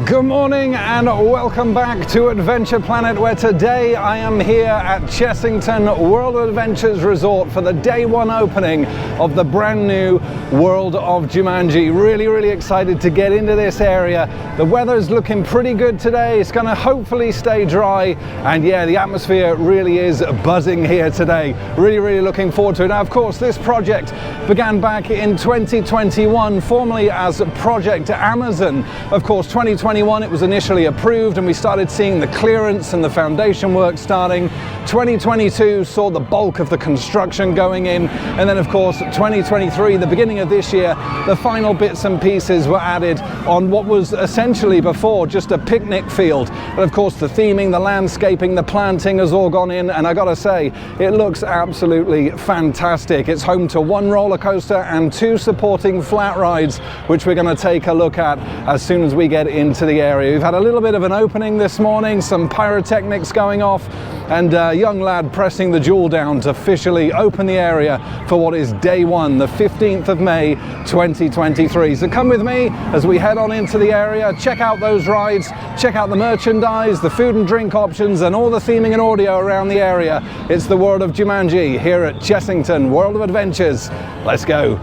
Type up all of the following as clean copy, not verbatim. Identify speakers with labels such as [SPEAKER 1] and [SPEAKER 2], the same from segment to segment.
[SPEAKER 1] Good morning and welcome back to Adventure Planet, where today I am here at Chessington World of Adventures Resort for the day one opening of the brand new World of Jumanji. Really excited to get into this area. The weather's looking pretty good today. It's going to hopefully stay dry, and yeah, the atmosphere really is buzzing here today. Really looking forward to it. Now, of course, this project began back in 2021, formerly as Project Amazon. Of course, 2021 it was initially approved and we started seeing the clearance and the foundation work starting. 2022 saw the bulk of the construction going in, and then of course 2023, the beginning of this year, the final bits and pieces were added on what was essentially before just a picnic field. But of course the theming, the landscaping, the planting has all gone in, and I gotta say, it looks absolutely fantastic. It's home to one roller coaster and two supporting flat rides, which we're going to take a look at as soon as we get into the area. We've had a little bit of an opening this morning, some pyrotechnics going off, and a young lad pressing the jewel down to officially open the area for what is day one, the 15th of May 2023. So come with me as we head on into the area, check out those rides, check out the merchandise, the food and drink options, and all the theming and audio around the area. It's the World of Jumanji here at Chessington World of Adventures. Let's go.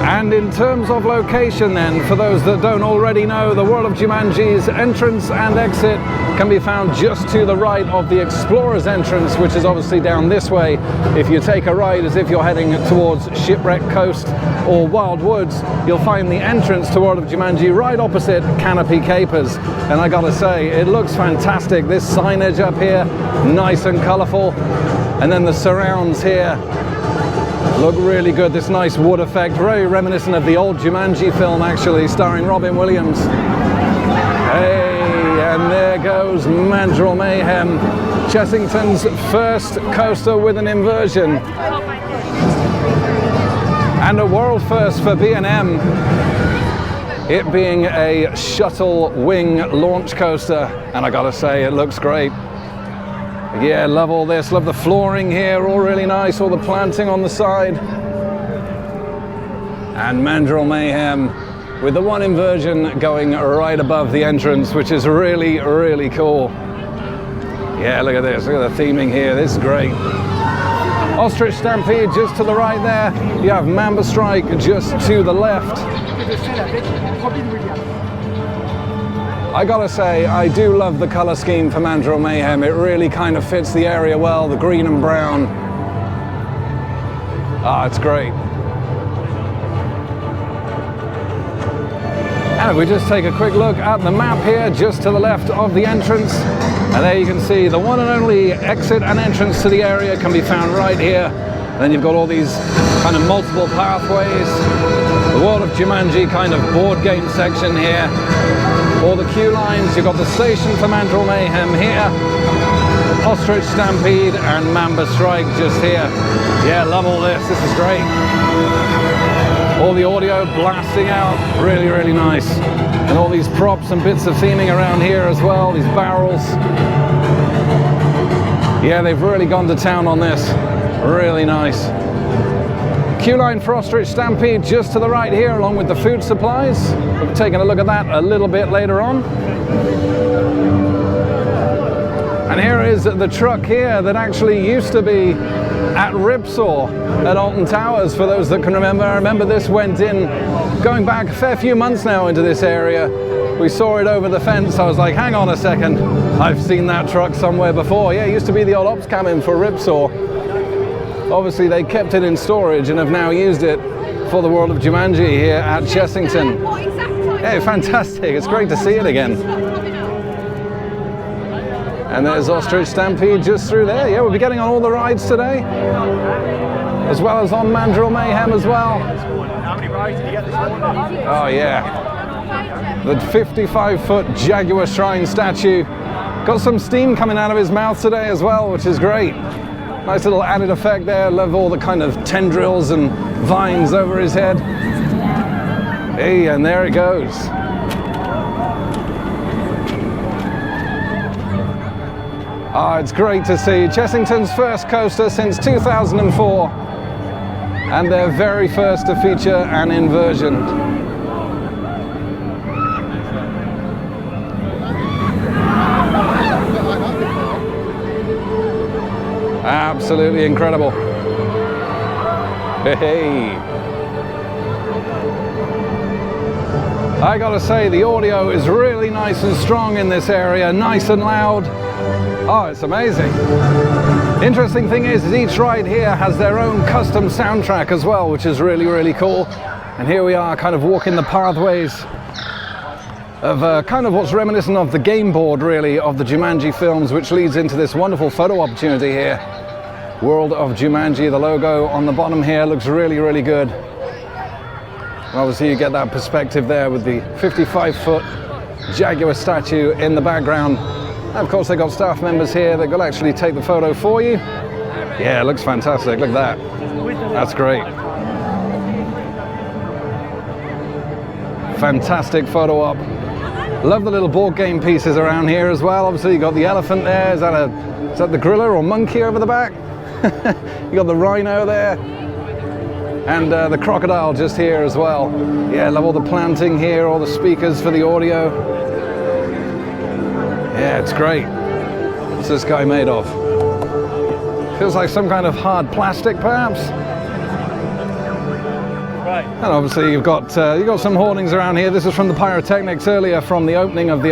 [SPEAKER 1] And in terms of location then, for those that don't already know, the World of Jumanji's entrance and exit can be found just to the right of the Explorer's entrance, which is obviously down this way. If you take a right as if you're heading towards Shipwreck Coast or Wild Woods, you'll find the entrance to World of Jumanji right opposite Canopy Capers. And I gotta say, it looks fantastic. This signage up here, nice and colourful. And then the surrounds here look really good. This nice wood effect, very reminiscent of the old Jumanji film, actually, starring Robin Williams. Hey, and there goes Mandrel Mayhem, Chessington's first coaster with an inversion. And a world first for B&M, it being a shuttle wing launch coaster. And I gotta say, it looks great. Yeah, love all this, love the flooring here, all really nice, all the planting on the side. And Mandrel Mayhem with the one inversion going right above the entrance, which is really cool. Yeah, look at this, look at the theming here, this is great. Ostrich Stampede just to the right there. You have Mamba Strike just to the left. I gotta say, I do love the color scheme for Mandrel Mayhem. It really kind of fits the area well, the green and brown. Ah, it's great. And if we just take a quick look at the map here, just to the left of the entrance, and there you can see the one and only exit and entrance to the area can be found right here. And then you've got all these kind of multiple pathways. The World of Jumanji kind of board game section here. All the queue lines, you've got the station for Mandrel Mayhem here, Ostrich Stampede and Mamba Strike just here. Yeah, love all this is great. All the audio blasting out, really nice. And all these props and bits of theming around here as well, these barrels. Yeah, they've really gone to town on this, really nice. Queue line for Ostrich Stampede just to the right here, along with the food supplies. We'll be taking a look at that a little bit later on. And here is the truck here that actually used to be at Ripsaw at Alton Towers, for those that can remember. I remember this went in, going back a fair few months now into this area. We saw it over the fence. I was like, hang on a second, I've seen that truck somewhere before. Yeah, it used to be the old ops cabin for Ripsaw. Obviously they kept it in storage and have now used it for the World of Jumanji here at Chessington. Hey, fantastic, it's great to see it again. And there's Ostrich Stampede just through there. Yeah, we'll be getting on all the rides today, as well as on Mandrel Mayhem as well.
[SPEAKER 2] How many rides did you get this morning?
[SPEAKER 1] Oh yeah, the 55-foot Jaguar Shrine statue. Got some steam coming out of his mouth today as well, which is great. Nice little added effect there. Love all the kind of tendrils and vines over his head. Hey, and there it goes. Ah, it's great to see Chessington's first coaster since 2004, and their very first to feature an inversion. Absolutely incredible. Hey. I gotta say, the audio is really nice and strong in this area, nice and loud. Oh, it's amazing. Interesting thing is each ride here has their own custom soundtrack as well, which is really, really cool. And here we are kind of walking the pathways of kind of what's reminiscent of the game board, really, of the Jumanji films, which leads into this wonderful photo opportunity here. World of Jumanji, the logo on the bottom here looks really, really good. And obviously you get that perspective there with the 55-foot Jaguar statue in the background. And of course, they got staff members here that will actually take the photo for you. Yeah, it looks fantastic. Look at that. That's great. Fantastic photo op. Love the little board game pieces around here as well. Obviously, you got the elephant there. Is that the gorilla or monkey over the back? You got the rhino there. And the crocodile just here as well. Yeah, love all the planting here, all the speakers for the audio. Yeah, it's great. What's this guy made of? Feels like some kind of hard plastic, perhaps.
[SPEAKER 2] Right.
[SPEAKER 1] And obviously you've got some hoardings around here. This is from the pyrotechnics earlier from the opening of the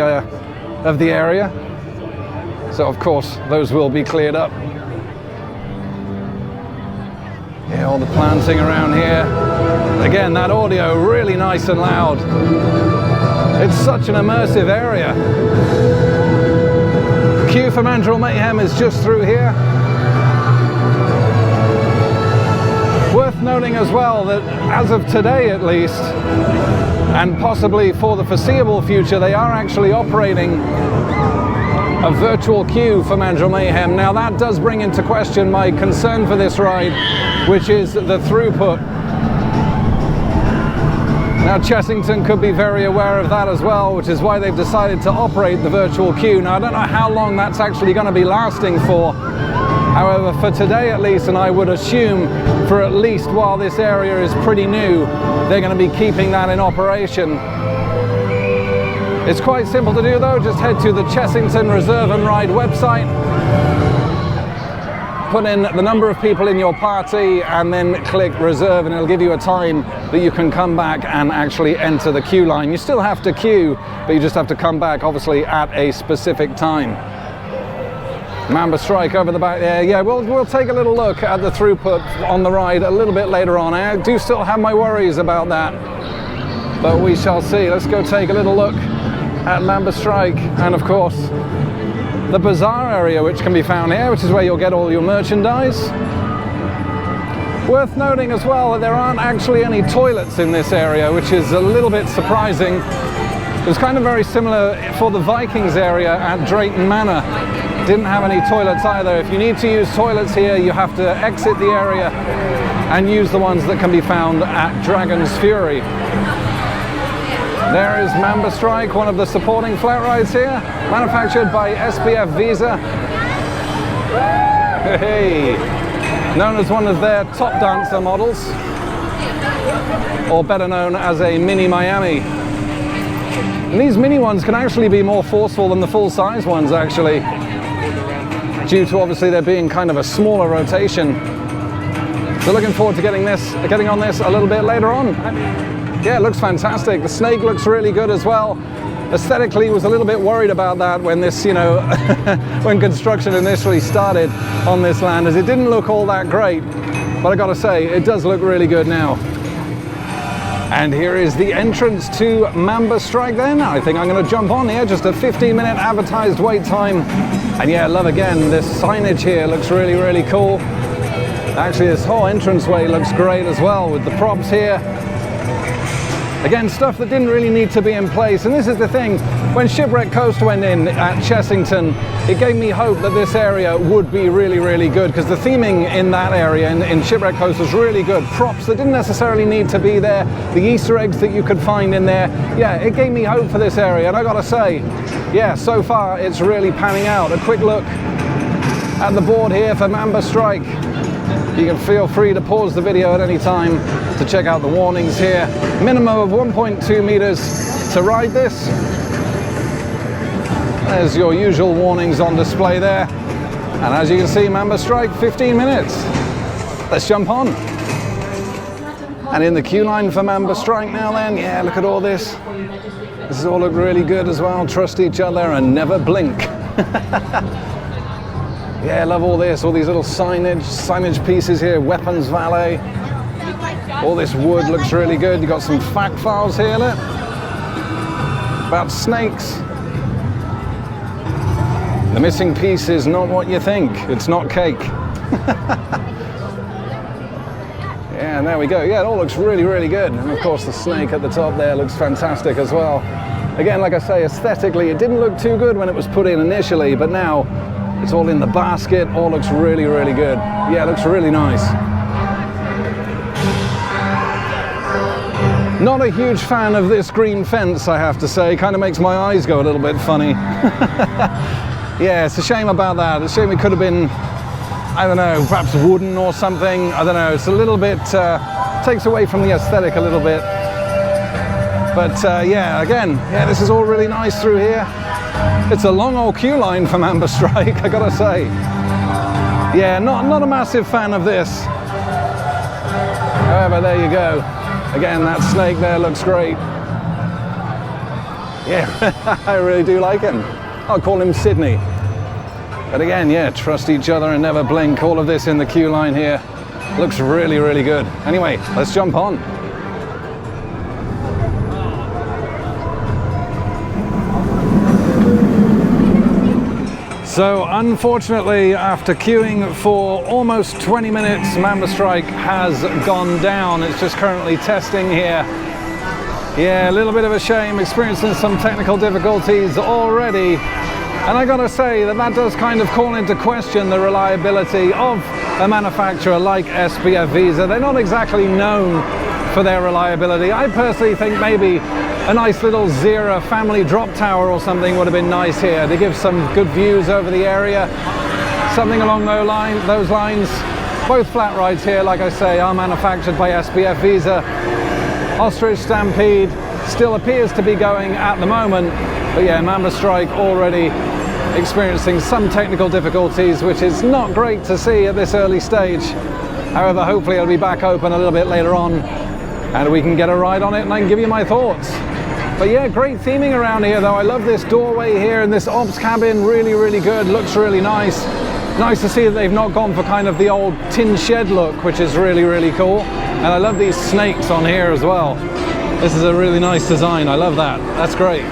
[SPEAKER 1] area. So of course those will be cleared up. Yeah, all the planting around here. Again, that audio really nice and loud. It's such an immersive area. The queue for Mandrel Mayhem is just through here. Worth noting as well that as of today at least, and possibly for the foreseeable future, they are actually operating a virtual queue for Mandrel Mayhem. Now that does bring into question my concern for this ride, which is the throughput. Now Chessington could be very aware of that as well, which is why they've decided to operate the virtual queue. Now I don't know how long that's actually going to be lasting for. However, for today at least, and I would assume for at least while this area is pretty new, they're going to be keeping that in operation. It's quite simple to do though. Just head to the Chessington Reserve and Ride website, put in the number of people in your party and then click reserve, and it'll give you a time that you can come back and actually enter the queue line. You still have to queue, but you just have to come back obviously at a specific time. Mamba Strike over the back there. Yeah, we'll take a little look at the throughput on the ride a little bit later on. I do still have my worries about that, but we shall see. Let's go take a little look at Mamba Strike, and of course the Bazaar area, which can be found here, which is where you'll get all your merchandise. Worth noting as well that there aren't actually any toilets in this area, which is a little bit surprising. It was kind of very similar for the Vikings area at Drayton Manor. Didn't have any toilets either. If you need to use toilets here, you have to exit the area and use the ones that can be found at Dragon's Fury. There is Mamba Strike, one of the supporting flat rides here, manufactured by SBF Visa. Hey, known as one of their top dancer models, or better known as a mini Miami. And these mini ones can actually be more forceful than the full-size ones, actually, due to obviously there being kind of a smaller rotation. So looking forward to getting on this a little bit later on. Yeah, it looks fantastic. The snake looks really good as well. Aesthetically, was a little bit worried about that when this, when construction initially started on this land, as it didn't look all that great. But I gotta say, it does look really good now. And here is the entrance to Mamba Strike then. I think I'm gonna jump on here, just a 15-minute advertised wait time. And yeah, love again, this signage here looks really, really cool. Actually, this whole entranceway looks great as well with the props here. Again, stuff that didn't really need to be in place. And this is the thing, when Shipwreck Coast went in at Chessington, it gave me hope that this area would be really, really good, because the theming in that area, in Shipwreck Coast, was really good. Props that didn't necessarily need to be there, the Easter eggs that you could find in there. Yeah, it gave me hope for this area, and I gotta say, yeah, so far it's really panning out. A quick look at the board here for Mamba Strike. You can feel free to pause the video at any time to check out the warnings here. Minimum of 1.2 meters to ride this. There's your usual warnings on display there. And as you can see, Mamba Strike, 15 minutes. Let's jump on. And in the queue line for Mamba Strike now then, yeah, look at all this. This has all looked really good as well. Trust each other and never blink. Yeah, I love all this, all these little signage pieces here, weapons valet. All this wood looks really good. You've got some fact files here, look, about snakes. The missing piece is not what you think. It's not cake. Yeah, and there we go. Yeah, it all looks really, really good. And of course the snake at the top there looks fantastic as well. Again, like I say, aesthetically, it didn't look too good when it was put in initially, but now it's all in the basket. All looks really, really good. Yeah, it looks really nice. Not a huge fan of this green fence, I have to say. Kind of makes my eyes go a little bit funny. Yeah, it's a shame about that. It's a shame it could have been, I don't know, perhaps wooden or something. I don't know. It's a little bit, takes away from the aesthetic a little bit. But yeah, again, yeah, this is all really nice through here. It's a long old queue line for Mamba Strike, I gotta say. Yeah, not a massive fan of this. However, there you go. Again, that snake there looks great. Yeah, I really do like him. I'll call him Sydney. But again, yeah, trust each other and never blink. All of this in the queue line here looks really, really good. Anyway, let's jump on. So unfortunately, after queuing for almost 20 minutes, Mamba Strike has gone down. It's just currently testing here. Yeah, a little bit of a shame, experiencing some technical difficulties already. And I gotta say that does kind of call into question the reliability of a manufacturer like SBF Visa. They're not exactly known for their reliability. I personally think maybe a nice little Zera family drop tower or something would have been nice here to give some good views over the area. Something along those lines. Both flat rides here, like I say, are manufactured by SBF Visa. Ostrich Stampede still appears to be going at the moment, but yeah, Mamba Strike already experiencing some technical difficulties, which is not great to see at this early stage. However, hopefully it'll be back open a little bit later on and we can get a ride on it and I can give you my thoughts. But yeah, great theming around here though. I love this doorway here and this ops cabin, really, really good, looks really nice. Nice to see that they've not gone for kind of the old tin shed look, which is really, really cool. And I love these snakes on here as well. This is a really nice design, I love that, that's great.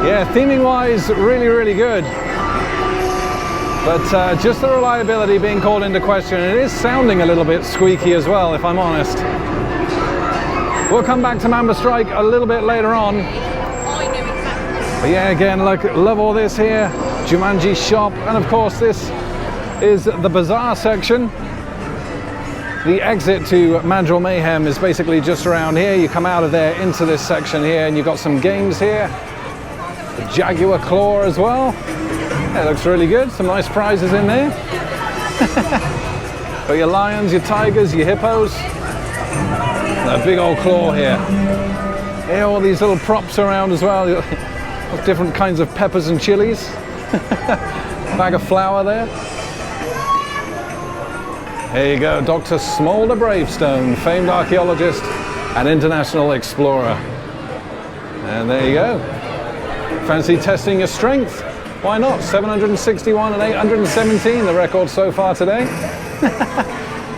[SPEAKER 1] Yeah, theming wise, really, really good. But just the reliability being called into question. It is sounding a little bit squeaky as well, if I'm honest. We'll come back to Mamba Strike a little bit later on. But yeah, again, look, love all this here. Jumanji shop, and of course this is the Bazaar section. The exit to Mandrel Mayhem is basically just around here. You come out of there into this section here and you've got some games here. The Jaguar Claw as well. Yeah, it looks really good. Some nice prizes in there. Got your lions, your tigers, your hippos. A big old claw here. Yeah, all these little props around as well. Different kinds of peppers and chilies. Bag of flour there. There you go, Dr. Smolder Bravestone, famed archaeologist and international explorer. And there you go. Fancy testing your strength? Why not? 761 and 817, the record so far today.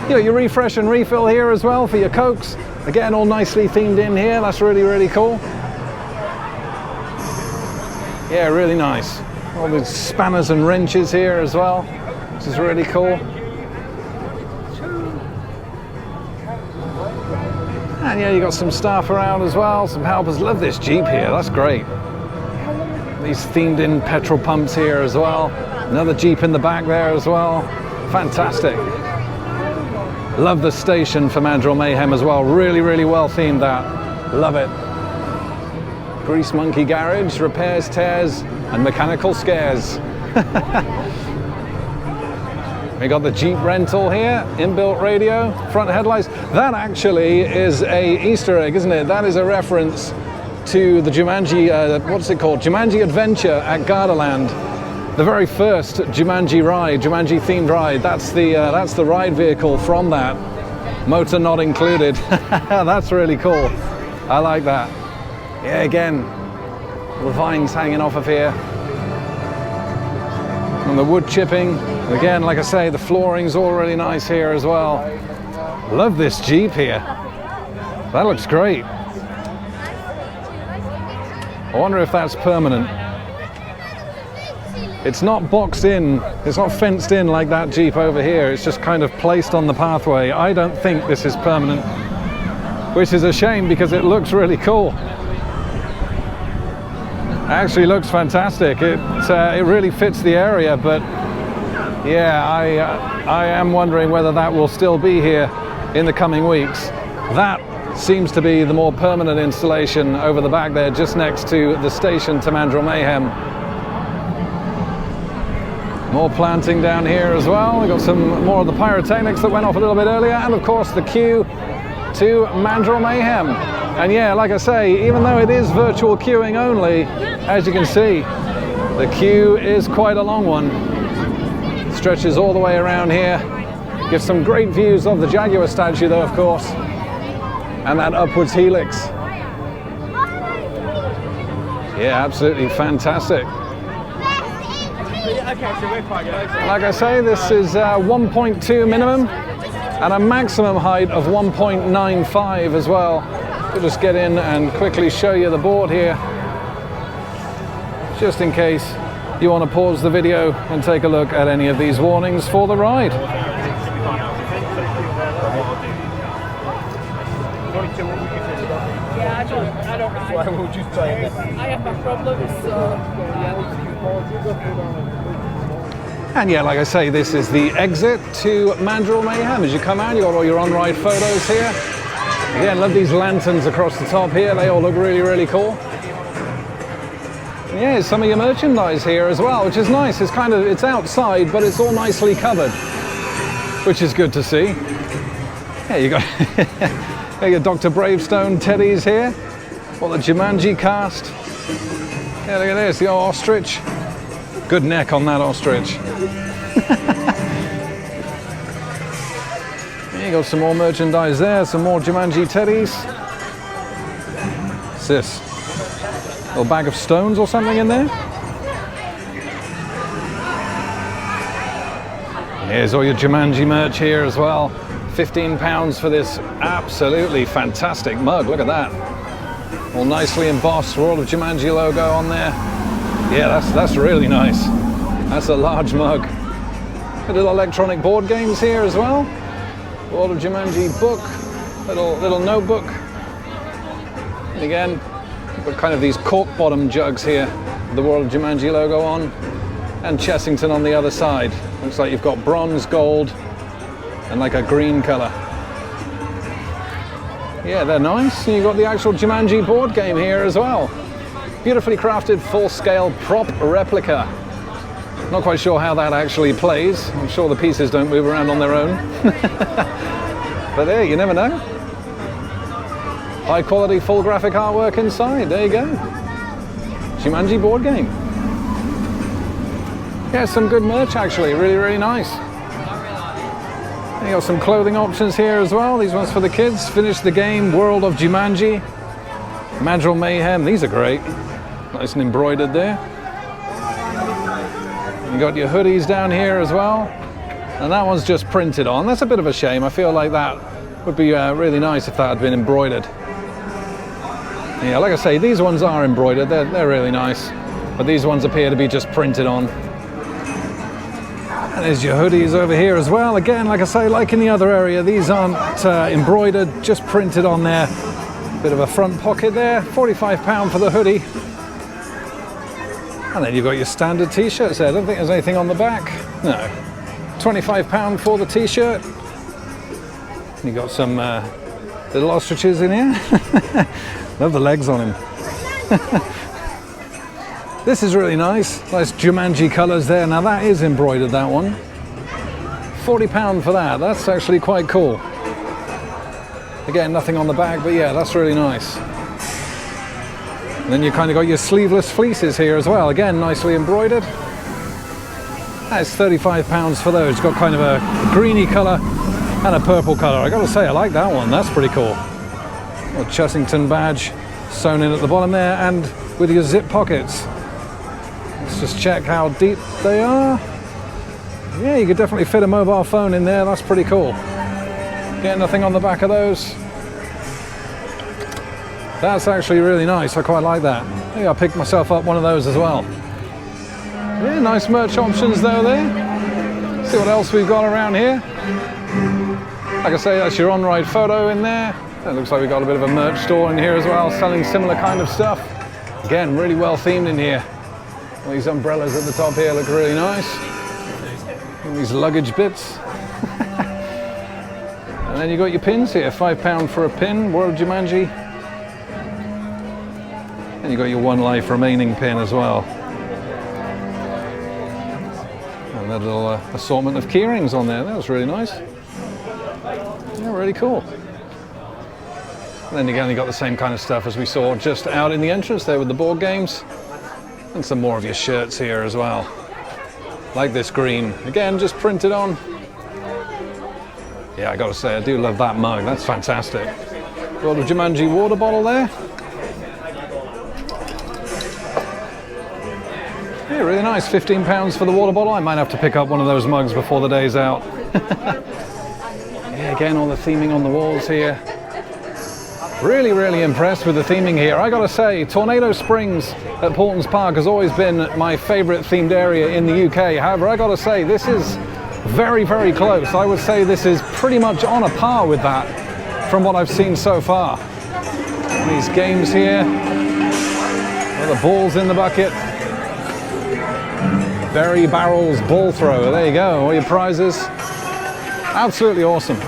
[SPEAKER 1] You know, you refresh and refill here as well for your Cokes. Again, all nicely themed in here. That's really, really cool. Yeah, really nice. All these spanners and wrenches here as well, which is really cool. And yeah, you got some staff around as well, some helpers. Love this Jeep here, that's great. These themed in petrol pumps here as well. Another Jeep in the back there as well. Fantastic. Love the station for Mandrel Mayhem as well. Really, really well themed that. Love it. Grease Monkey Garage, repairs, tears, and mechanical scares. We got the Jeep rental here, inbuilt radio, front headlights. That actually is a Easter egg, isn't it? That is a reference to the Jumanji, what's it called? Jumanji Adventure at Gardaland. the very first Jumanji ride, Jumanji themed ride. That's the ride vehicle from that. Motor not included. That's really cool. I like that. Yeah, again, the vines hanging off of here. And the wood chipping. Again, like I say, the flooring's all really nice here as well. Love this Jeep here. That looks great. I wonder if that's permanent. It's not boxed in, it's not fenced in like that Jeep over here. It's just kind of placed on the pathway. I don't think this is permanent, which is a shame because it looks really cool. Actually looks fantastic. It really fits the area, but yeah, I am wondering whether that will still be here in the coming weeks. That seems to be the more permanent installation over the back there, just next to the station to Mandrel Mayhem. More planting down here as well. We've got some more of the pyrotechnics that went off a little bit earlier, and of course the queue to Mandrel Mayhem. And yeah, like I say, even though it is virtual queuing only, as you can see, the queue is quite a long one. Stretches all the way around here. Gives some great views of the Jaguar statue though, of course, and that upwards helix. Yeah, absolutely fantastic. Like I say, this is 1.2 minimum and a maximum height of 1.95 as well. We'll just get in and quickly show you the board here, just in case you want to pause the video and take a look at any of these warnings for the ride.
[SPEAKER 3] Yeah, I don't ride.
[SPEAKER 2] Why would you play it?
[SPEAKER 3] I have my problems, so
[SPEAKER 1] And yeah, like I say, this is the exit to Mandrel Mayhem. As you come out, you've got all your on-ride photos here. Again, love these lanterns across the top here. They all look really, really cool. And yeah, some of your merchandise here as well, which is nice. It's outside, but it's all nicely covered, which is good to see. Yeah, you got your Dr. Bravestone teddies here. All the Jumanji cast. Yeah, look at this, the old ostrich. Good neck on that ostrich. You got some more merchandise there, some more Jumanji teddies. What's this? A little bag of stones or something in there? Here's all your Jumanji merch here as well. £15 for this absolutely fantastic mug. Look at that. All nicely embossed, World of Jumanji logo on there. Yeah, that's really nice. That's a large mug. A little electronic board games here as well. World of Jumanji book, little notebook. And again, we've got kind of these cork bottom jugs here, the World of Jumanji logo on, and Chessington on the other side. Looks like you've got bronze, gold, and like a green color. Yeah, they're nice. And you've got the actual Jumanji board game here as well. Beautifully crafted full-scale prop replica. Not quite sure how that actually plays. I'm sure the pieces don't move around on their own. But there, you never know. High quality full graphic artwork inside. There you go. Jumanji board game. Yeah, some good merch actually. Really, really nice. You got some clothing options here as well. These ones for the kids. Finish the game, World of Jumanji, Mandrel Mayhem. These are great. Nice and embroidered there. You got your hoodies down here as well. And that one's just printed on. That's a bit of a shame. I feel like that would be really nice if that had been embroidered. Yeah, like I say, these ones are embroidered. They're really nice. But these ones appear to be just printed on. And there's your hoodies over here as well. Again, like I say, like in the other area, these aren't embroidered, just printed on there. Bit of a front pocket there, £45 for the hoodie. And then you've got your standard t-shirts there. I don't think there's anything on the back. No. £25 for the t-shirt. You've got some little ostriches in here. Love the legs on him. This is really nice. Nice Jumanji colours there. Now that is embroidered, that one. £40 for that. That's actually quite cool. Again, nothing on the back, but yeah, that's really nice. And then you kind of got your sleeveless fleeces here as well. Again, nicely embroidered. That's £35 for those. It's got kind of a greeny colour and a purple colour. I gotta say, I like that one. That's pretty cool. A Chessington badge sewn in at the bottom there, and with your zip pockets. Let's just check how deep they are. Yeah, you could definitely fit a mobile phone in there. That's pretty cool. Get nothing on the back of those. That's actually really nice. I quite like that. Maybe I'll pick myself up one of those as well. Yeah, nice merch options though there. See what else we've got around here. Like I say, that's your on-ride photo in there. It looks like we've got a bit of a merch store in here as well, selling similar kind of stuff. Again, really well themed in here. All these umbrellas at the top here look really nice. All these luggage bits. And then you got your pins here, £5 for a pin, World of Jumanji. And you got your 1 life remaining pin as well. And that little assortment of key rings on there. That was really nice. Yeah, really cool. And then again, you got the same kind of stuff as we saw just out in the entrance there with the board games. And some more of your shirts here as well. Like this green. Again, just printed on. Yeah, I gotta say, I do love that mug. That's fantastic. World of Jumanji water bottle there. Yeah, really nice. £15 for the water bottle. I might have to pick up one of those mugs before the day's out. Yeah, again, all the theming on the walls here. Really, really impressed with the theming here. I gotta say, Tornado Springs at Paultons Park has always been my favorite themed area in the UK. However, I gotta say, this is very, very close. I would say this is pretty much on a par with that from what I've seen so far. These games here, all the balls in the bucket. Berry Barrels ball thrower, there you go, all your prizes. Absolutely awesome.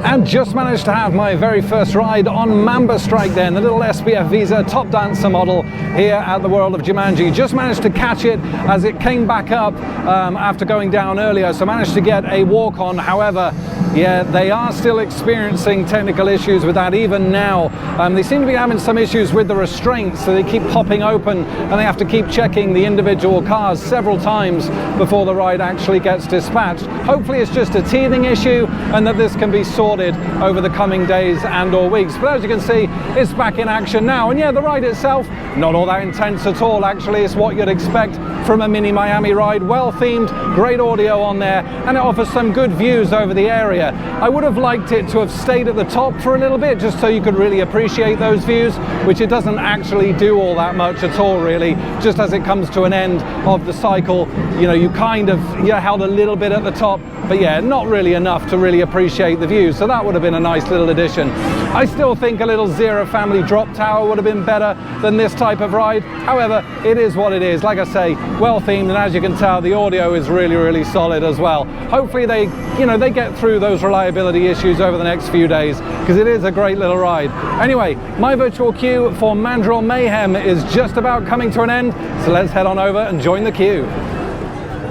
[SPEAKER 1] And just managed to have my very first ride on Mamba Strike then, the little SBF Visa top dancer model here at the World of Jumanji. Just managed to catch it as it came back up after going down earlier, so managed to get a walk on. However, yeah, they are still experiencing technical issues with that even now. They seem to be having some issues with the restraints, so they keep popping open and they have to keep checking the individual cars several times before the ride actually gets dispatched. Hopefully it's just a teething issue and that this can be sorted over the coming days and or weeks. But as you can see, it's back in action now. And yeah, the ride itself, not all that intense at all actually. It's what you'd expect from a mini Miami ride. Well themed, great audio on there, and it offers some good views over the area. I would have liked it to have stayed at the top for a little bit just so you could really appreciate those views, which it doesn't actually do all that much at all really. Just as it comes to an end of the cycle, you know, you kind of, you're held a little bit at the top, but yeah, not really enough to really appreciate the views. So that would have been a nice little addition. I still think a little Zero Family drop tower would have been better than this type of ride. However, it is what it is. Like I say, well themed, and as you can tell, the audio is really, really solid as well. Hopefully they, you know, they get through those reliability issues over the next few days, because it is a great little ride. Anyway, my virtual queue for Mandrel Mayhem is just about coming to an end, so let's head on over and join the queue.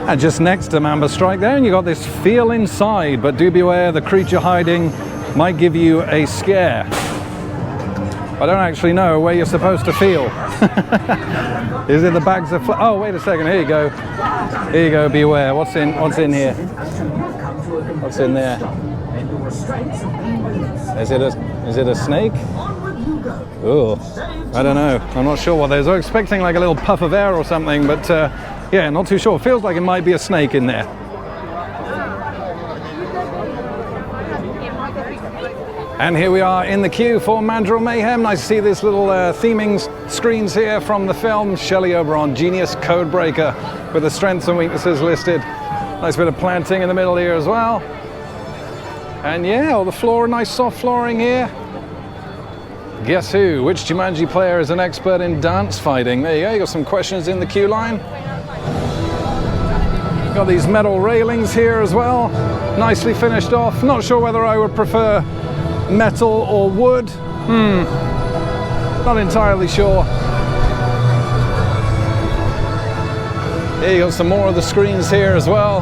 [SPEAKER 1] And just next to Mamba Strike there, and you got this feel inside, but do beware, the creature hiding might give you a scare. I don't actually know where you're supposed to feel. Is it the bags of oh, wait a second, here you go. Here you go, beware. What's in here? What's in there? Is it a snake? Oh, I don't know. I'm not sure what there is. I was expecting like a little puff of air or something, but yeah, not too sure. Feels like it might be a snake in there. And here we are in the queue for Mandrel Mayhem. Nice to see this little theming screens here from the film. Shelley Oberon, Genius Codebreaker, with the strengths and weaknesses listed. Nice bit of planting in the middle here as well. And yeah, all the floor, nice soft flooring here. Guess who? Which Jumanji player is an expert in dance fighting? There you go, you got some questions in the queue line. Got these metal railings here as well. Nicely finished off. Not sure whether I would prefer metal or wood. Not entirely sure. Here you got some more of the screens here as well.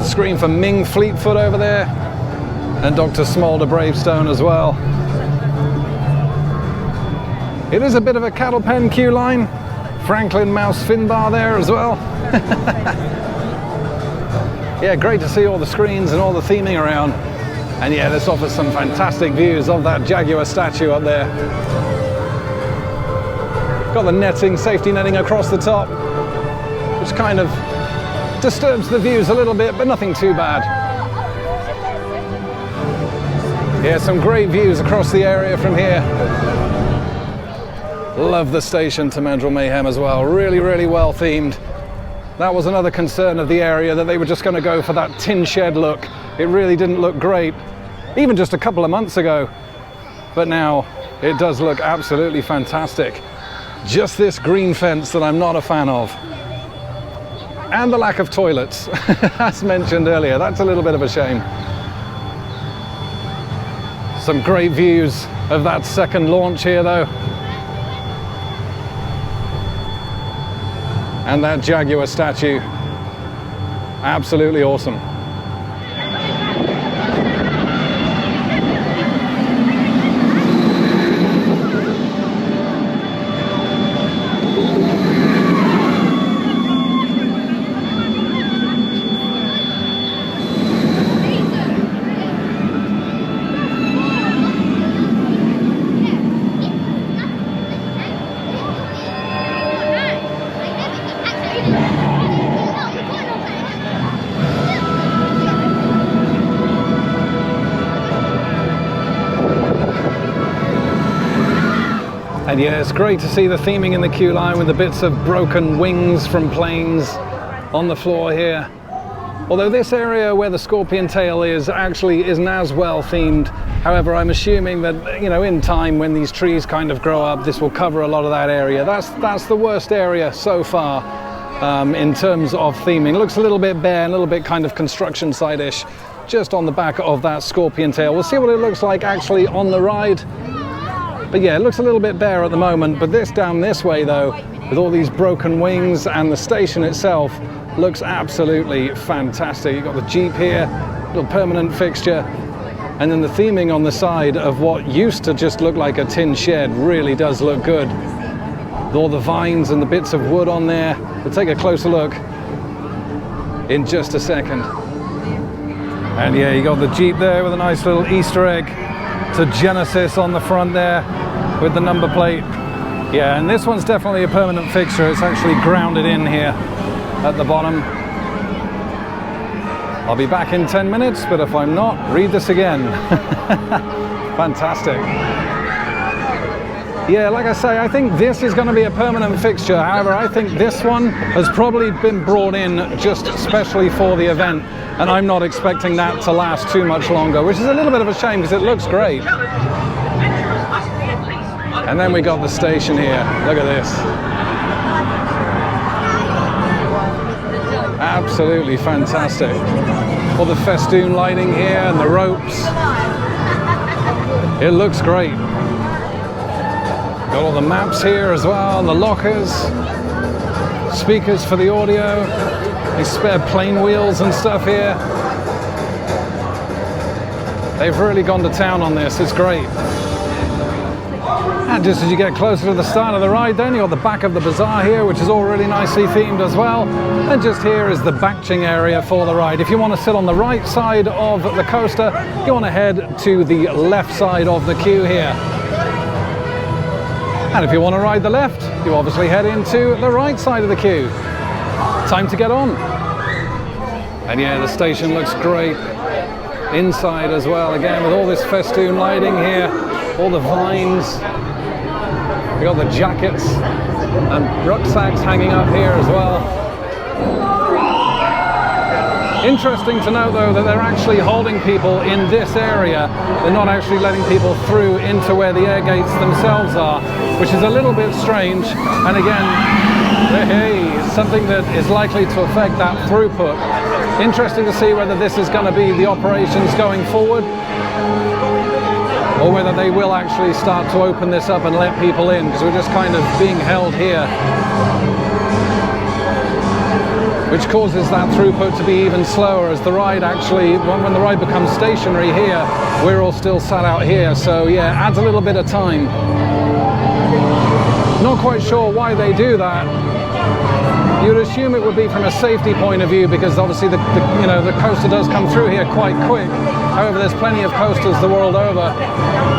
[SPEAKER 1] screen for Ming Fleetfoot over there, and Dr. Smolder Bravestone as well. It is a bit of a cattle pen queue line. Franklin Mouse Finbar there as well. Yeah, great to see all the screens and all the theming around. And yeah, this offers some fantastic views of that Jaguar statue up there. Got the netting, safety netting across the top, which kind of disturbs the views a little bit, but nothing too bad. Yeah, some great views across the area from here. Love the station to Mandrel Mayhem as well. Really, really well themed. That was another concern of the area, that they were just going to go for that tin shed look. It really didn't look great, even just a couple of months ago. But now it does look absolutely fantastic. Just this green fence that I'm not a fan of. And the lack of toilets, as mentioned earlier. That's a little bit of a shame. Some great views of that second launch here though. And that Jaguar statue, absolutely awesome. And yeah, it's great to see the theming in the queue line with the bits of broken wings from planes on the floor here. Although this area where the scorpion tail is actually isn't as well themed. However, I'm assuming that, you know, in time when these trees kind of grow up, this will cover a lot of that area. That's the worst area so far in terms of theming. It looks a little bit bare, a little bit kind of construction site-ish, just on the back of that scorpion tail. We'll see what it looks like actually on the ride. But yeah, it looks a little bit bare at the moment, but this down this way though, with all these broken wings and the station itself, looks absolutely fantastic. You've got the Jeep here, little permanent fixture, and then the theming on the side of what used to just look like a tin shed really does look good. With all the vines and the bits of wood on there. We'll take a closer look in just a second. And yeah, you got the Jeep there with a nice little Easter egg to Genesis on the front there with the number plate. Yeah, and this one's definitely a permanent fixture. It's actually grounded in here at the bottom. I'll be back in 10 minutes, but if I'm not, read this again. Fantastic. Yeah, like I say, I think this is going to be a permanent fixture. However, I think this one has probably been brought in just especially for the event, and I'm not expecting that to last too much longer, which is a little bit of a shame because it looks great. And then we got the station here. Look at this. Absolutely fantastic. All the festoon lighting here and the ropes. It looks great. Got all the maps here as well, and the lockers, speakers for the audio, these spare plane wheels and stuff here. They've really gone to town on this, it's great. And just as you get closer to the start of the ride then, you've got the back of the Bazaar here, which is all really nicely themed as well. And just here is the batching area for the ride. If you want to sit on the right side of the coaster, you want to head to the left side of the queue here. And if you want to ride the left, you obviously head into the right side of the queue. Time to get on. And yeah, the station looks great. Inside as well, again, with all this festoon lighting here, all the vines. We got the jackets and rucksacks hanging up here as well. Interesting to note though that they're actually holding people in this area. They're not actually letting people through into where the air gates themselves are, which is a little bit strange. And again, hey, something that is likely to affect that throughput. Interesting to see whether this is going to be the operations going forward, or whether they will actually start to open this up and let people in, because we're just kind of being held here. which causes that throughput to be even slower as the ride actually, when the ride becomes stationary here, we're all still sat out here. So yeah, adds a little bit of time. Not quite sure why they do that. You'd assume it would be from a safety point of view, because obviously the coaster does come through here quite quick. However, there's plenty of coasters the world over,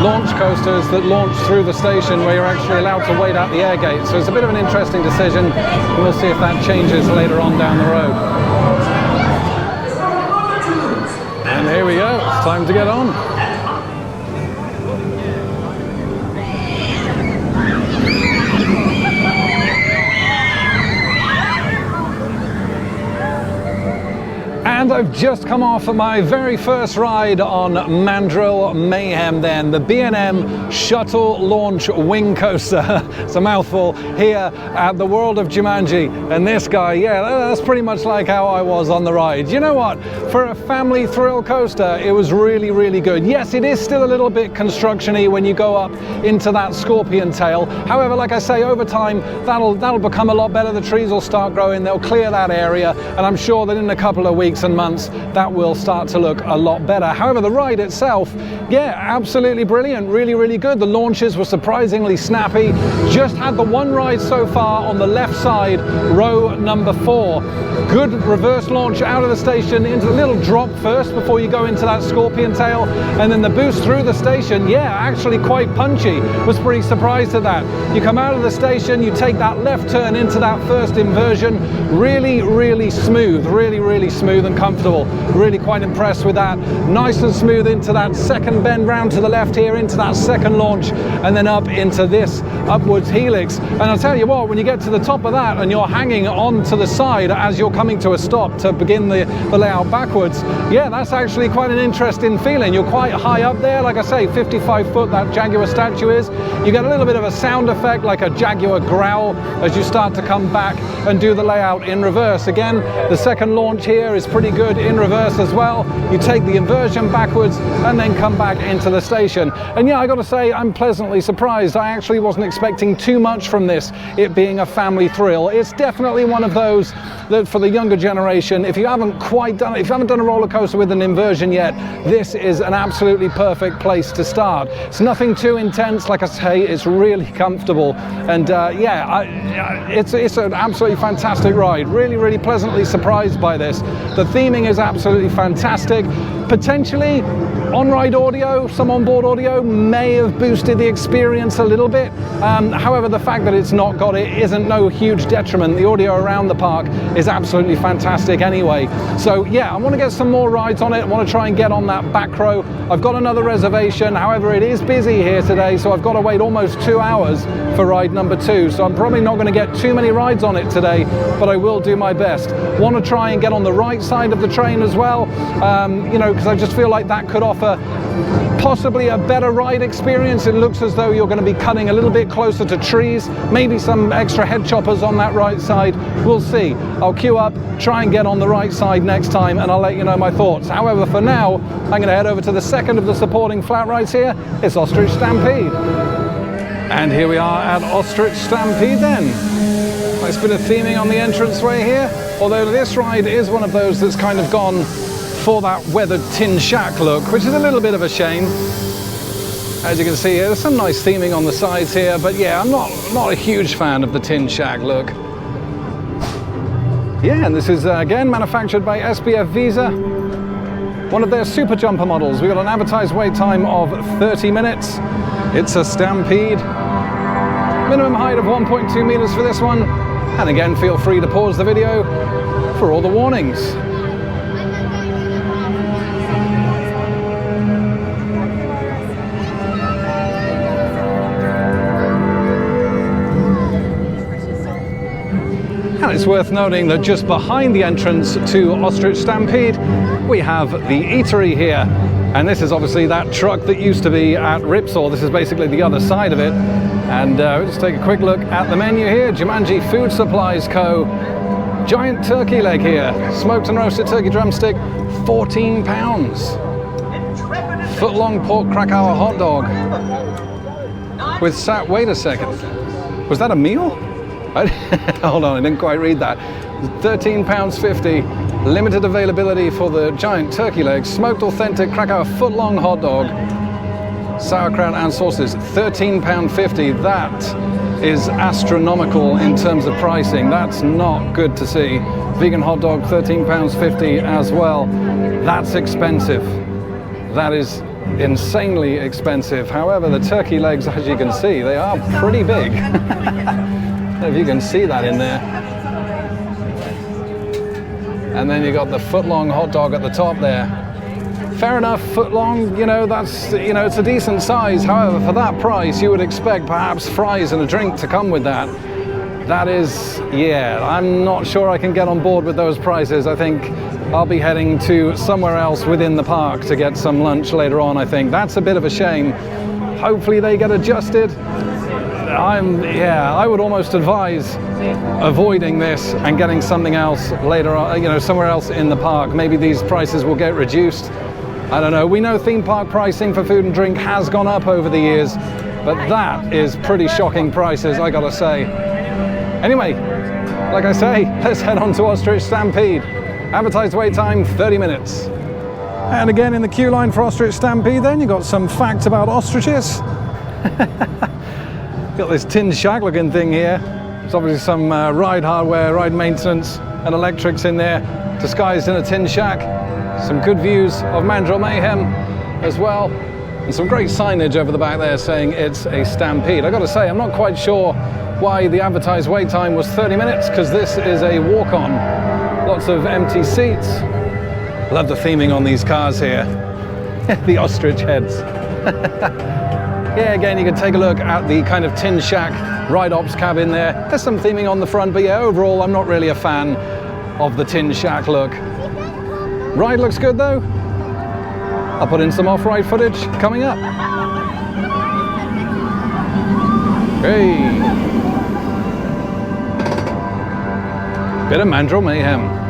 [SPEAKER 1] launch coasters that launch through the station where you're actually allowed to wait at the air gate. So it's a bit of an interesting decision. We'll see if that changes later on down the road. And here we go, it's time to get on. And I've just come off of my very first ride on Mandrel Mayhem then, the B&M Shuttle Launch Wing Coaster. It's a mouthful, here at the World of Jumanji. And this guy, yeah, that's pretty much like how I was on the ride. You know what? For a family thrill coaster, it was really, really good. Yes, it is still a little bit construction-y when you go up into that scorpion tail. However, like I say, over time, that'll become a lot better. The trees will start growing, they'll clear that area, and I'm sure that in a couple of weeks and months that will start to look a lot better. However, the ride itself, yeah, absolutely brilliant, really, really good. The launches were surprisingly snappy. Just had the one ride so far on the left side, row number 4. Good reverse launch out of the station into a little drop first before you go into that scorpion tail, and then the boost through the station, yeah, actually quite punchy. Was pretty surprised at that. You come out of the station, you take that left turn into that first inversion, really, really smooth, really, really smooth and comfortable. Really quite impressed with that. Nice and smooth into that second bend round to the left here, into that second launch, and then up into this upwards helix. And I'll tell you what, when you get to the top of that and you're hanging on to the side as you're coming to a stop to begin the layout backwards, yeah, that's actually quite an interesting feeling. You're quite high up there, like I say, 55 foot that Jaguar statue is. You get a little bit of a sound effect like a Jaguar growl as you start to come back and do the layout in reverse. Again, the second launch here is pretty good in reverse as well. You take the inversion backwards and then come back into the station. And yeah, I gotta say, I'm pleasantly surprised. I actually wasn't expecting too much from this, it being a family thrill. It's definitely one of those that for the younger generation, if you haven't quite done it, if you haven't done a roller coaster with an inversion yet, this is an absolutely perfect place to start. It's nothing too intense, like I say, it's really comfortable. And yeah, it's an absolutely fantastic ride. Really, really pleasantly surprised by this. The theming is absolutely fantastic. Potentially on-ride audio, some onboard audio may have boosted the experience a little bit. However, the fact that it's not got it isn't no huge detriment. The audio around the park is absolutely fantastic anyway. So yeah, I want to get some more rides on it. I want to try and get on that back row. I've got another reservation. However, it is busy here today, so I've got to wait almost 2 hours for ride number 2. So I'm probably not going to get too many rides on it today, but I will do my best. Want to try and get on the right side of the train as well, you know, because I just feel like that could offer possibly a better ride experience. It looks as though you're going to be cutting a little bit closer to trees, maybe some extra head choppers on that right side. We'll see. I'll queue up, try and get on the right side next time, and I'll let you know my thoughts. However, for now, I'm going to head over to the second of the supporting flat rides here. It's Ostrich Stampede. And here we are at Ostrich Stampede then. Nice bit of theming on the entranceway here, although this ride is one of those that's kind of gone for that weathered tin shack look, which is a little bit of a shame. As you can see here, there's some nice theming on the sides here, but yeah, I'm not a huge fan of the tin shack look. Yeah, and this is again manufactured by SBF Visa, one of their super jumper models. We've got an advertised wait time of 30 minutes. It's a Stampede. Minimum height of 1.2 meters for this one. And again, feel free to pause the video for all the warnings. And it's worth noting that just behind the entrance to Ostrich Stampede, we have the eatery here. And this is obviously that truck that used to be at Ripsaw. This is basically the other side of it. And let's take a quick look at the menu here. Jumanji Food Supplies Co. Giant turkey leg here. Smoked and roasted turkey drumstick, £14. Foot-long pork Krakower hot dog. With wait a second. Was that a meal? Hold on, I didn't quite read that. £13.50, limited availability for the giant turkey legs, smoked authentic Krakow foot-long hot dog, sauerkraut and sauces, £13.50. That is astronomical in terms of pricing. That's not good to see. Vegan hot dog, £13.50 as well. That's expensive. That is insanely expensive. However, the turkey legs, as you can see, they are pretty big. If you can see that in there. And then you got the foot-long hot dog at the top there. Fair enough, foot-long, you know, that's, you know, it's a decent size. However, for that price, you would expect perhaps fries and a drink to come with that. That is, yeah, I'm not sure I can get on board with those prices. I think I'll be heading to somewhere else within the park to get some lunch later on, I think. That's a bit of a shame. Hopefully they get adjusted. I would almost advise avoiding this and getting something else later on, you know, somewhere else in the park. Maybe these prices will get reduced. I don't know. We know theme park pricing for food and drink has gone up over the years, but that is pretty shocking prices, I gotta say. Anyway, like I say, let's head on to Ostrich Stampede. Advertised wait time, 30 minutes. And again in the queue line for Ostrich Stampede then, you got some facts about ostriches. Got this tin shack looking thing here. There's obviously some ride hardware, ride maintenance and electrics in there, disguised in a tin shack. Some good views of Mandrel Mayhem as well. And some great signage over the back there saying it's a Stampede. I gotta say, I'm not quite sure why the advertised wait time was 30 minutes, because this is a walk-on. Lots of empty seats. Love the theming on these cars here. The ostrich heads. Yeah, again, you can take a look at the kind of tin shack ride ops cabin there. There's some theming on the front, but yeah, overall, I'm not really a fan of the tin shack look. Ride looks good though. I'll put in some off-ride footage coming up. Hey. Bit of Mandrel Mayhem.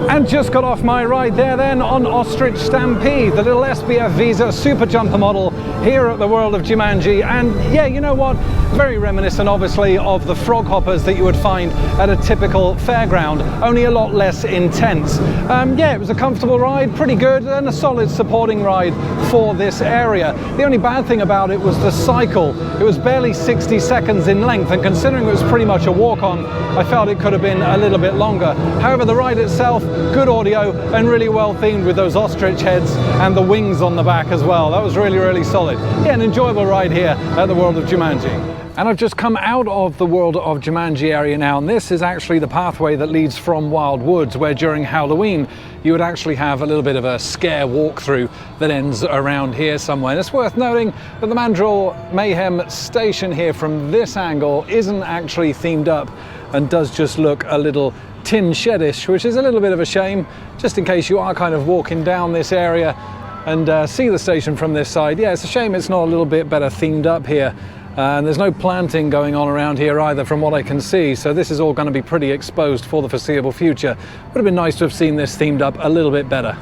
[SPEAKER 1] And just got off my ride there then on Ostrich Stampede, the little SBF Visa super jumper model here at the World of Jumanji. And yeah, you know what? Very reminiscent obviously of the frog hoppers that you would find at a typical fairground, only a lot less intense. Yeah, it was a comfortable ride, pretty good, and a solid supporting ride for this area. The only bad thing about it was the cycle. It was barely 60 seconds in length, and considering it was pretty much a walk-on, I felt it could have been a little bit longer. However, the ride itself, good audio and really well themed with those ostrich heads and the wings on the back as well. That was really, really solid. Yeah, an enjoyable ride here at the World of Jumanji. And I've just come out of the World of Jumanji area now, and this is actually the pathway that leads from Wild Woods, where during Halloween you would actually have a little bit of a scare walkthrough that ends around here somewhere. And it's worth noting that the Mandrel Mayhem station here from this angle isn't actually themed up and does just look a little tin shedish, which is a little bit of a shame, just in case you are kind of walking down this area and see the station from this side. Yeah, it's a shame it's not a little bit better themed up here. And there's no planting going on around here either from what I can see, so this is all going to be pretty exposed for the foreseeable future. Would have been nice to have seen this themed up a little bit better.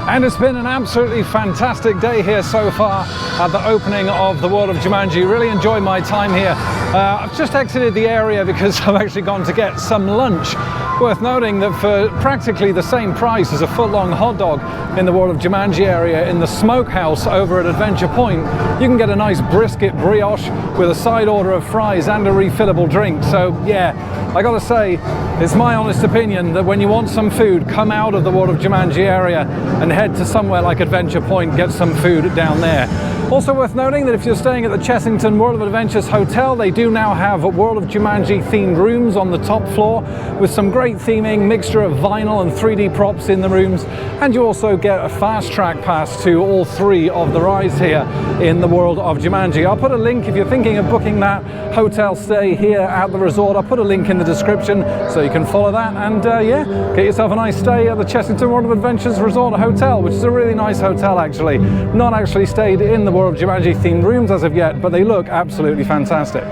[SPEAKER 1] And it's been an absolutely fantastic day here so far at the opening of the World of Jumanji. Really enjoyed my time here. I've just exited the area because I've actually gone to get some lunch. Worth noting that for practically the same price as a foot-long hot dog in the World of Jumanji area in the smokehouse over at Adventure Point, you can get a nice brisket brioche with a side order of fries and a refillable drink. So yeah, I gotta say, it's my honest opinion that when you want some food, come out of the World of Jumanji area and head to somewhere like Adventure Point, get some food down there. Also worth noting that if you're staying at the Chessington World of Adventures Hotel, they do now have World of Jumanji themed rooms on the top floor with some great theming, mixture of vinyl and 3D props in the rooms, and you also get a fast track pass to all 3 of the rides here in the World of Jumanji. I'll put a link if you're thinking of booking that hotel stay here at the resort. I'll put a link in the description so you can follow that and yeah, get yourself a nice stay at the Chessington World of Adventures Resort Hotel, which is a really nice hotel actually. Not actually stayed in the World of Jumanji themed rooms as of yet, but they look absolutely fantastic.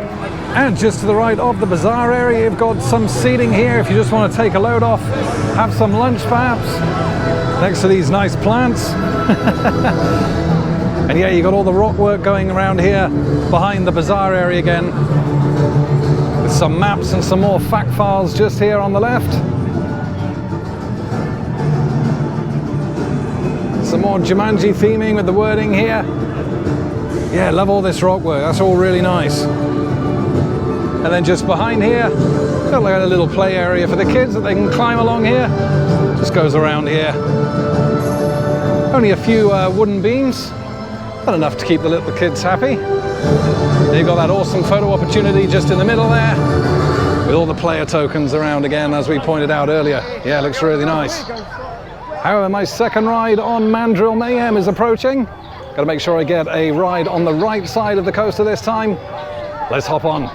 [SPEAKER 1] And just to the right of the Bazaar area, you've got some seating here if you just want to take a load off, have some lunch perhaps, next to these nice plants. And yeah, you got all the rock work going around here behind the Bazaar area again, with some maps and some more fact files just here on the left. Some more Jumanji theming with the wording here. Yeah, love all this rock work, that's all really nice. And then just behind here, got like a little play area for the kids that they can climb along here. Just goes around here. Only a few wooden beams, but enough to keep the little kids happy. Then you've got that awesome photo opportunity just in the middle there, with all the player tokens around again, as we pointed out earlier. Yeah, it looks really nice. However, my second ride on Mandrel Mayhem is approaching. Got to make sure I get a ride on the right side of the coaster this time. Let's hop on.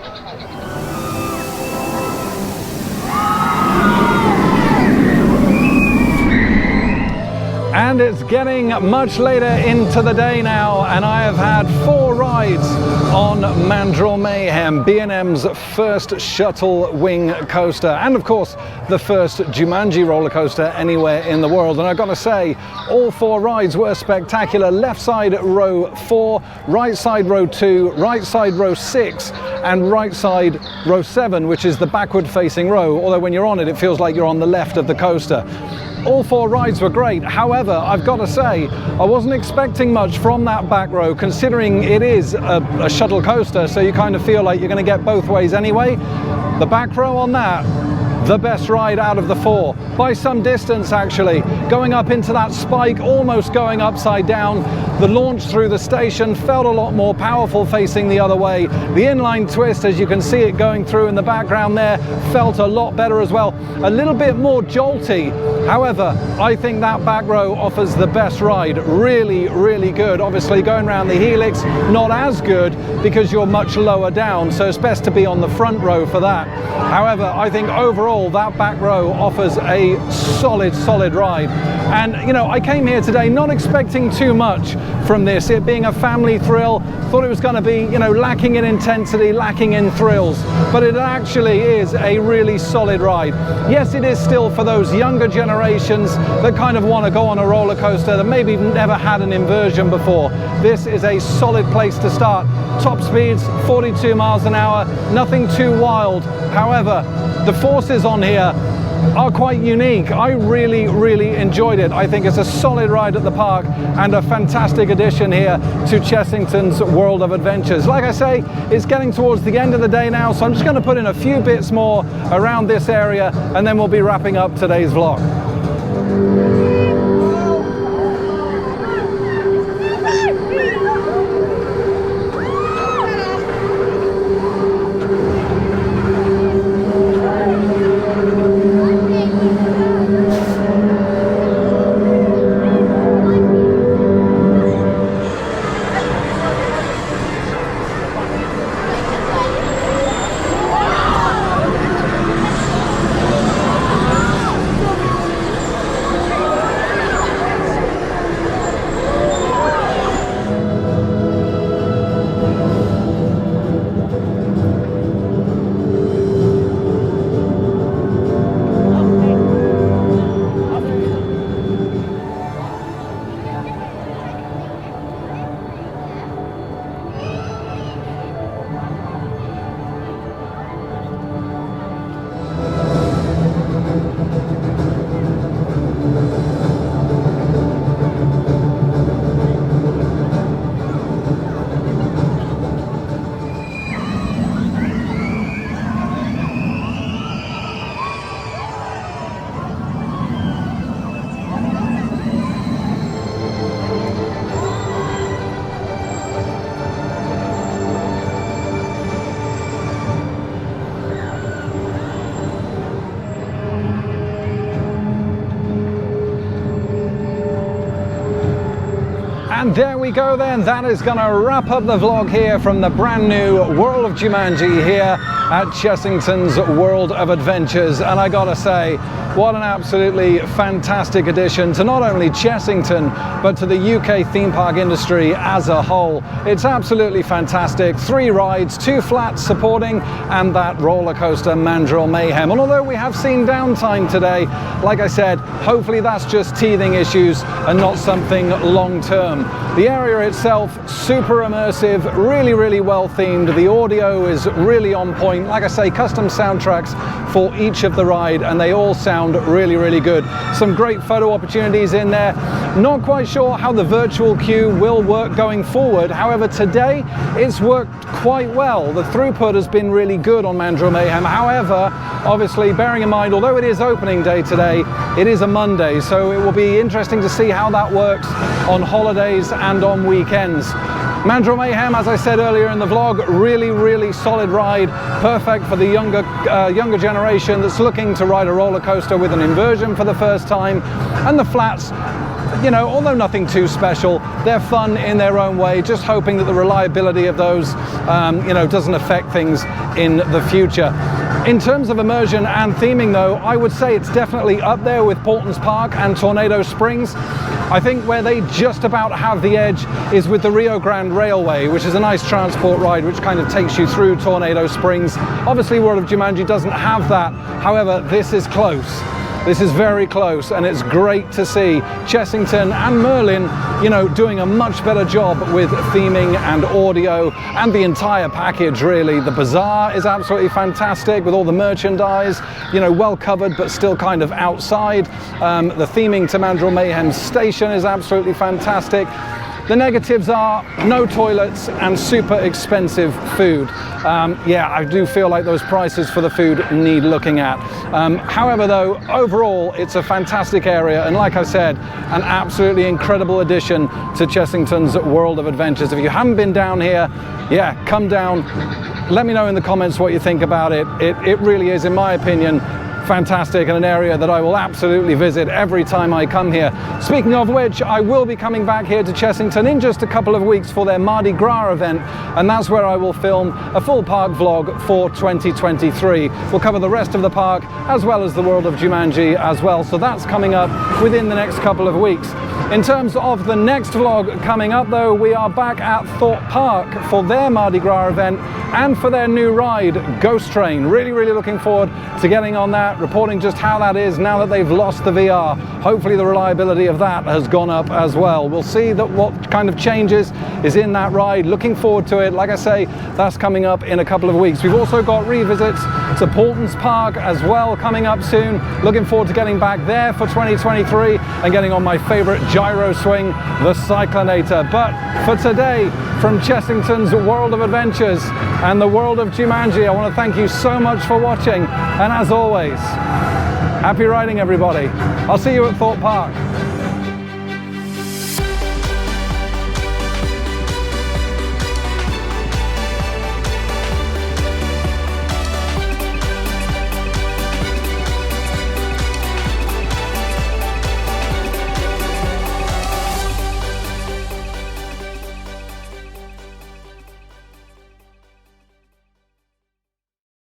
[SPEAKER 1] And it's getting much later into the day now, and I have had 4 rides on Mandrel Mayhem, B&M's first shuttle wing coaster, and of course the first Jumanji roller coaster anywhere in the world. And I've got to say, all 4 rides were spectacular. Left side row 4, right side row 2, right side row 6, and right side row 7, which is the backward facing row, although when you're on it, it feels like you're on the left of the coaster. All 4 rides were great. However, I've got to say, I wasn't expecting much from that back row, considering it is a shuttle coaster, so you kind of feel like you're going to get both ways anyway. The back row on that, the best ride out of the 4, by some distance actually. Going up into that spike, almost going upside down. The launch through the station felt a lot more powerful facing the other way. The inline twist, as you can see it going through in the background there, felt a lot better as well. A little bit more jolty. However, I think that back row offers the best ride. Really, really good. Obviously going around the helix, not as good because you're much lower down, so it's best to be on the front row for that. However, I think overall that back row offers a solid ride. And you know, I came here today not expecting too much from this, it being a family thrill. Thought it was going to be, you know, lacking in intensity, lacking in thrills, but it actually is a really solid ride. Yes, it is still for those younger generations that kind of want to go on a roller coaster that maybe never had an inversion before. This is a solid place to start. Top speeds 42 miles an hour, nothing too wild. However, the forces on here are quite unique. I really enjoyed it. I think it's a solid ride at the park and a fantastic addition here to Chessington's World of Adventures. Like I say, it's getting towards the end of the day now, so I'm just going to put in a few bits more around this area and then we'll be wrapping up today's vlog. And there we go then, that is going to wrap up the vlog here from the brand new World of Jumanji here at Chessington's World of Adventures. And I gotta say, what an absolutely fantastic addition to not only Chessington, but to the UK theme park industry as a whole. It's absolutely fantastic. 3 rides, 2 flats supporting, and that roller coaster Mandrel Mayhem. And although we have seen downtime today, like I said, hopefully that's just teething issues and not something long term. The area itself, super immersive, really well themed. The audio is really on point. Like I say, custom soundtracks for each of the ride, and they all sound really good. Some great photo opportunities in there. Not quite sure how the virtual queue will work going forward. However, today it's worked quite well. The throughput has been really good on Mandrel Mayhem. However, obviously bearing in mind, although it is opening day today, it is a Monday, so it will be interesting to see how that works on holidays and on weekends. Mandrel Mayhem, as I said earlier in the vlog, really solid ride, perfect for the younger generation that's looking to ride a roller coaster with an inversion for the first time. And the flats, you know, although nothing too special, they're fun in their own way, just hoping that the reliability of those, you know, doesn't affect things in the future. In terms of immersion and theming though, I would say it's definitely up there with Portons Park and Tornado Springs. I think where they just about have the edge is with the Rio Grande Railway, which is a nice transport ride which kind of takes you through Tornado Springs. Obviously World of Jumanji doesn't have that, however this is close. This is very close, and it's great to see Chessington and Merlin, you know, doing a much better job with theming and audio and the entire package, really. The Bazaar is absolutely fantastic with all the merchandise, you know, well covered but still kind of outside. The theming to Mandrel Mayhem's station is absolutely fantastic. The negatives are no toilets and super expensive food. Yeah, I do feel like those prices for the food need looking at. However though, overall it's a fantastic area, and like I said, an absolutely incredible addition to Chessington's World of Adventures. If you haven't been down here, yeah, come down. Let me know in the comments what you think about it. It really is, in my opinion, fantastic, and an area that I will absolutely visit every time I come here. Speaking of which, I will be coming back here to Chessington in just a couple of weeks for their Mardi Gras event, and that's where I will film a full park vlog for 2023. We'll cover the rest of the park as well as the World of Jumanji as well, so that's coming up within the next couple of weeks. In terms of the next vlog coming up though, we are back at Thorpe Park for their Mardi Gras event and for their new ride, Ghost Train. Really looking forward to getting on that, reporting just how that is now that they've lost the VR. Hopefully the reliability of that has gone up as well. We'll see that what kind of changes is in that ride. Looking forward to it. Like I say, that's coming up in a couple of weeks. We've also got revisits to Portons Park as well coming up soon. Looking forward to getting back there for 2023 and getting on my favorite gyro swing, the Cyclonator. But for today, from Chessington's World of Adventures and the World of Jumanji, I want to thank you so much for watching, and as always, happy riding everybody. I'll see you at Thorpe Park.